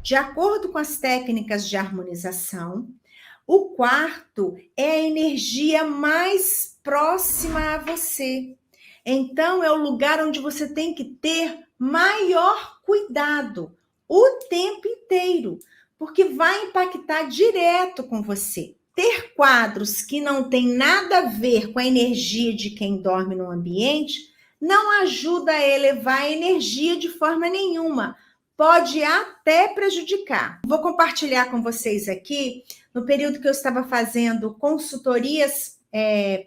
De acordo com as técnicas de harmonização, o quarto é a energia mais próxima a você. Então, é o lugar onde você tem que ter maior cuidado o tempo inteiro, porque vai impactar direto com você. Ter quadros que não tem nada a ver com a energia de quem dorme no ambiente não ajuda a elevar a energia de forma nenhuma. Pode até prejudicar. Vou compartilhar com vocês aqui, no período que eu estava fazendo consultorias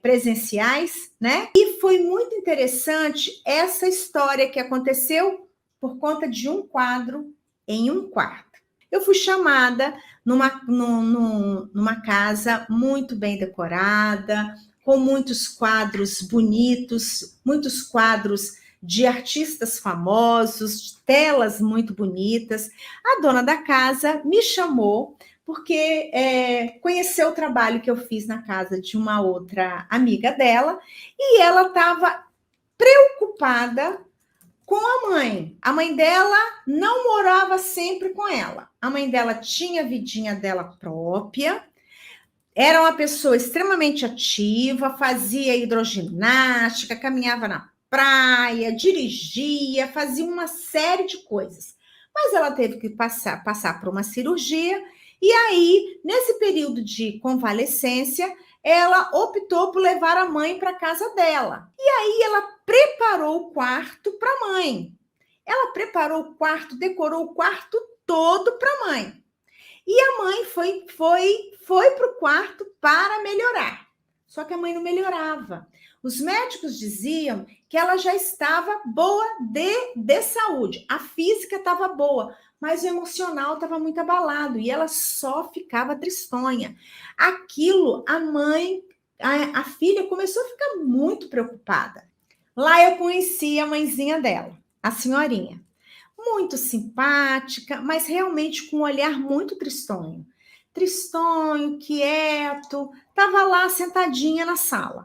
presenciais, né? E foi muito interessante essa história que aconteceu por conta de um quadro em um quarto. Eu fui chamada numa casa muito bem decorada, com muitos quadros bonitos, muitos quadros de artistas famosos, telas muito bonitas. A dona da casa me chamou porque conheceu o trabalho que eu fiz na casa de uma outra amiga dela e ela estava preocupada com a mãe. A mãe dela não morava sempre com ela. A mãe dela tinha a vidinha dela própria, era uma pessoa extremamente ativa, fazia hidroginástica, caminhava na praia, dirigia, fazia uma série de coisas. Mas ela teve que passar por uma cirurgia e aí, nesse período de convalescência, ela optou por levar a mãe para casa dela. E aí ela preparou o quarto para a mãe. Ela preparou o quarto, decorou o quarto todo para a mãe. E a mãe foi para o quarto para melhorar. Só que a mãe não melhorava. Os médicos diziam que ela já estava boa de saúde. A física estava boa, mas o emocional estava muito abalado. E ela só ficava tristonha. Aquilo, a filha começou a ficar muito preocupada. Lá eu conheci a mãezinha dela, a senhorinha. Muito simpática, mas realmente com um olhar muito tristonho. Tristonho, quieto, estava lá sentadinha na sala.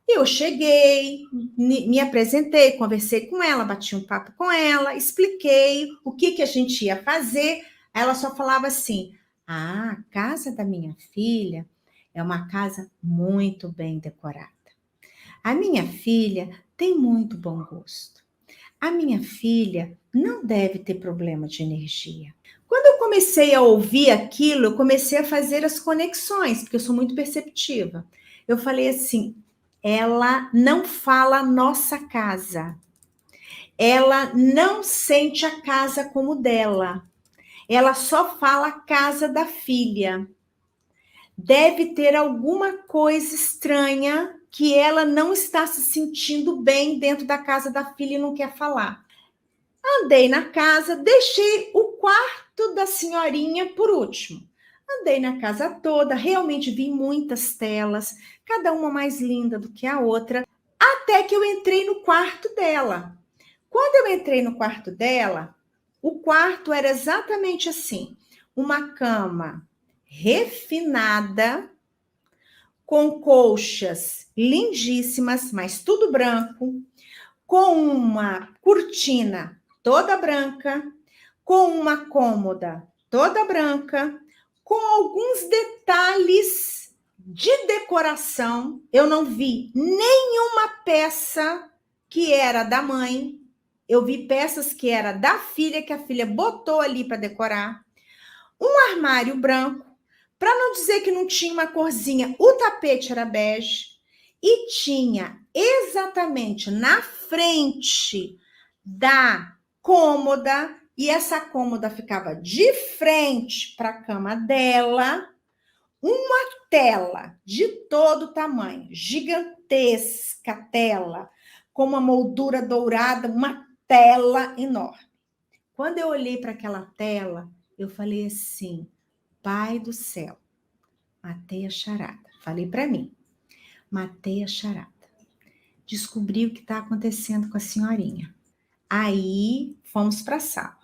Eu cheguei, me apresentei, conversei com ela, bati um papo com ela, expliquei o que a gente ia fazer. Ela só falava assim: a casa da minha filha é uma casa muito bem decorada. A minha filha tem muito bom gosto. A minha filha não deve ter problema de energia. Quando eu comecei a ouvir aquilo, eu comecei a fazer as conexões, porque eu sou muito perceptiva. Eu falei assim: ela não fala nossa casa. Ela não sente a casa como dela. Ela só fala a casa da filha. Deve ter alguma coisa estranha que ela não está se sentindo bem dentro da casa da filha e não quer falar. Andei na casa, deixei o quarto da senhorinha por último. Andei na casa toda, realmente vi muitas telas, cada uma mais linda do que a outra, até que eu entrei no quarto dela. Quando eu entrei no quarto dela, o quarto era exatamente assim: uma cama refinada, com colchas lindíssimas, mas tudo branco, com uma cortina toda branca, com uma cômoda toda branca, com alguns detalhes de decoração. Eu não vi nenhuma peça que era da mãe. Eu vi peças que era da filha, que a filha botou ali para decorar. Um armário branco, para não dizer que não tinha uma corzinha, o tapete era bege e tinha exatamente na frente da cômoda, e essa cômoda ficava de frente para a cama dela, uma tela de todo tamanho, gigantesca tela, com uma moldura dourada, uma tela enorme. Quando eu olhei para aquela tela, eu falei assim: Pai do céu, matei a charada. Falei para mim, matei a charada. Descobri o que está acontecendo com a senhorinha. Aí fomos para a sala.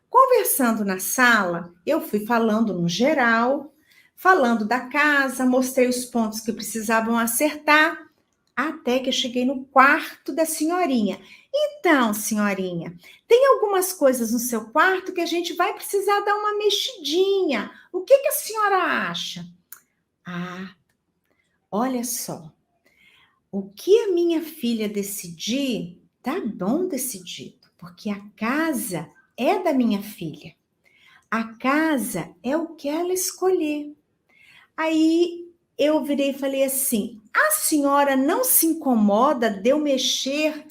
Conversando na sala, eu fui falando no geral, falando da casa, mostrei os pontos que precisavam acertar. Até que eu cheguei no quarto da senhorinha. Então, senhorinha, tem algumas coisas no seu quarto que a gente vai precisar dar uma mexidinha. O que a senhora acha? Ah, olha só. O que a minha filha decidir, tá bom decidido, porque a casa é da minha filha. A casa é o que ela escolher. Aí eu virei e falei assim: a senhora não se incomoda de eu mexer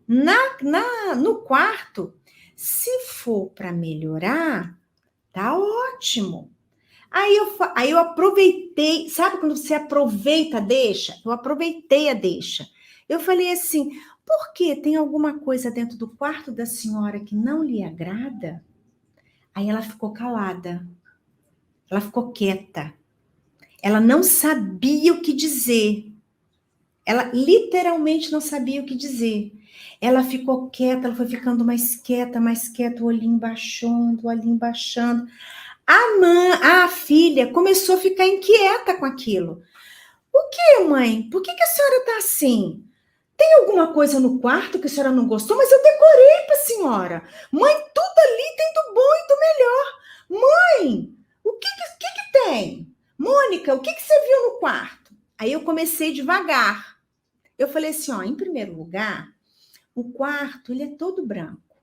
no quarto? Se for para melhorar, tá ótimo. Aí eu aproveitei, sabe quando você aproveita a deixa? Eu aproveitei a deixa. Eu falei assim: por que tem alguma coisa dentro do quarto da senhora que não lhe agrada? Aí ela ficou calada, ela ficou quieta. Ela não sabia o que dizer. Ela literalmente não sabia o que dizer. Ela ficou quieta, ela foi ficando mais quieta, o olhinho baixando. A filha começou a ficar inquieta com aquilo. O que, mãe? Por que a senhora está assim? Tem alguma coisa no quarto que a senhora não gostou? Mas eu decorei para a senhora. Mãe, tudo ali tem do bom e do melhor. Mãe, o que tem? Mônica, o que você viu no quarto? Aí eu comecei devagar. Eu falei assim, ó, em primeiro lugar, o quarto, ele é todo branco.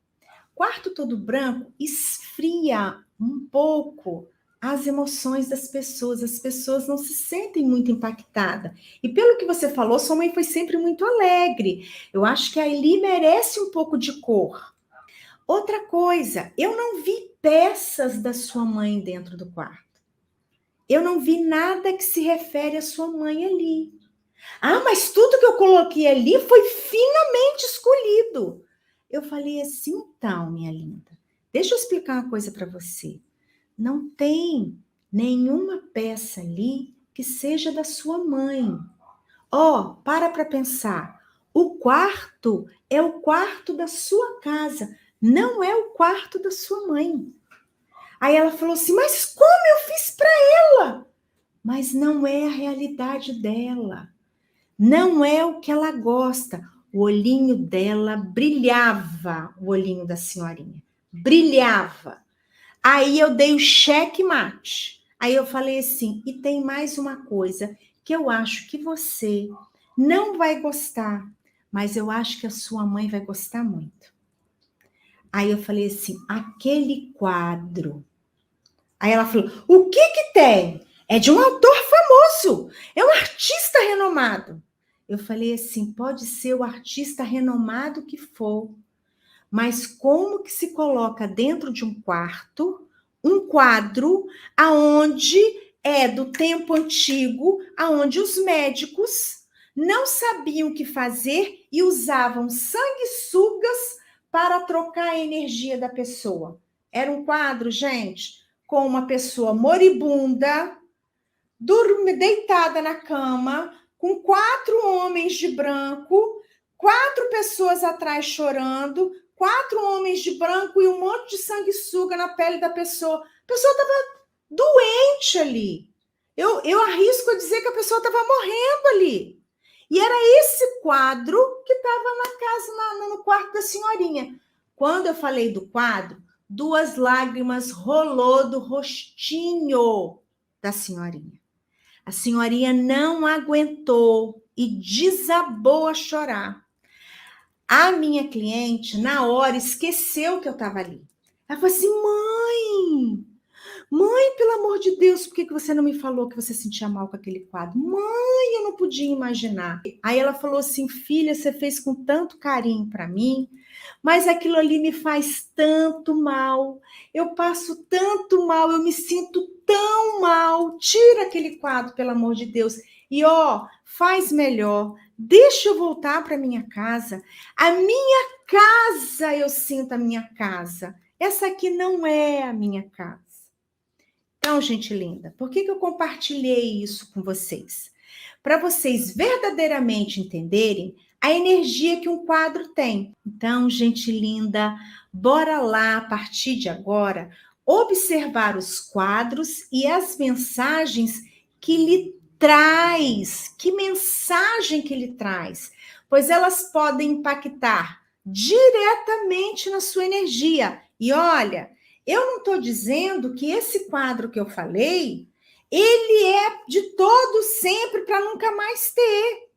Quarto todo branco esfria um pouco as emoções das pessoas. As pessoas não se sentem muito impactadas. E pelo que você falou, sua mãe foi sempre muito alegre. Eu acho que a Eli merece um pouco de cor. Outra coisa, eu não vi peças da sua mãe dentro do quarto. Eu não vi nada que se refere à sua mãe ali. Ah, mas tudo que eu coloquei ali foi finamente escolhido. Eu falei assim, então, minha linda, deixa eu explicar uma coisa para você. Não tem nenhuma peça ali que seja da sua mãe. Ó, para pensar. O quarto é o quarto da sua casa, não é o quarto da sua mãe. Aí ela falou assim, mas como eu fiz para ela? Mas não é a realidade dela. Não é o que ela gosta. O olhinho dela brilhava, o olhinho da senhorinha. Brilhava. Aí eu dei o checkmate. Aí eu falei assim, e tem mais uma coisa que eu acho que você não vai gostar, mas eu acho que a sua mãe vai gostar muito. Aí eu falei assim, aquele quadro. Aí ela falou, o que tem? É de um autor famoso, é um artista renomado. Eu falei assim, pode ser o artista renomado que for, mas como que se coloca dentro de um quarto um quadro aonde é do tempo antigo, aonde os médicos não sabiam o que fazer e usavam sanguessugas para trocar a energia da pessoa. Era um quadro, gente, com uma pessoa moribunda, deitada na cama, com 4 homens de branco, 4 pessoas atrás chorando, 4 homens de branco e um monte de sanguessuga na pele da pessoa. A pessoa estava doente ali. Eu arrisco a dizer que a pessoa estava morrendo ali. E era esse quadro que estava na casa, no quarto da senhorinha. Quando eu falei do quadro, 2 lágrimas rolou do rostinho da senhorinha. A senhorinha não aguentou e desabou a chorar. A minha cliente, na hora, esqueceu que eu estava ali. Ela falou assim, mãe, pelo amor de Deus, por que você não me falou que você sentia mal com aquele quadro? Mãe, eu não podia imaginar. Aí ela falou assim, filha, você fez com tanto carinho para mim, mas aquilo ali me faz tanto mal. Eu passo tanto mal, eu me sinto tão mal. Tira aquele quadro, pelo amor de Deus. E ó, faz melhor. Deixa eu voltar para minha casa. A minha casa, eu sinto a minha casa. Essa aqui não é a minha casa. Então, gente linda, por que eu compartilhei isso com vocês? Para vocês verdadeiramente entenderem a energia que um quadro tem. Então, gente linda, bora lá, a partir de agora, observar os quadros e as mensagens que lhe traz, que mensagem que ele traz, pois elas podem impactar diretamente na sua energia. E olha, eu não estou dizendo que esse quadro que eu falei, ele é de todo sempre para nunca mais ter.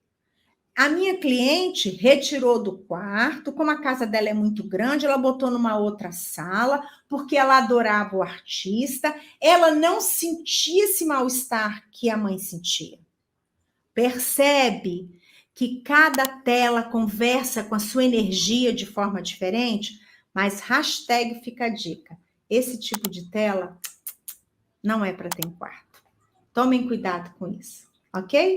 A minha cliente retirou do quarto, como a casa dela é muito grande, ela botou numa outra sala, porque ela adorava o artista, ela não sentia esse mal-estar que a mãe sentia. Percebe que cada tela conversa com a sua energia de forma diferente? Mas hashtag fica a dica. Esse tipo de tela não é para ter em quarto. Tomem cuidado com isso, ok?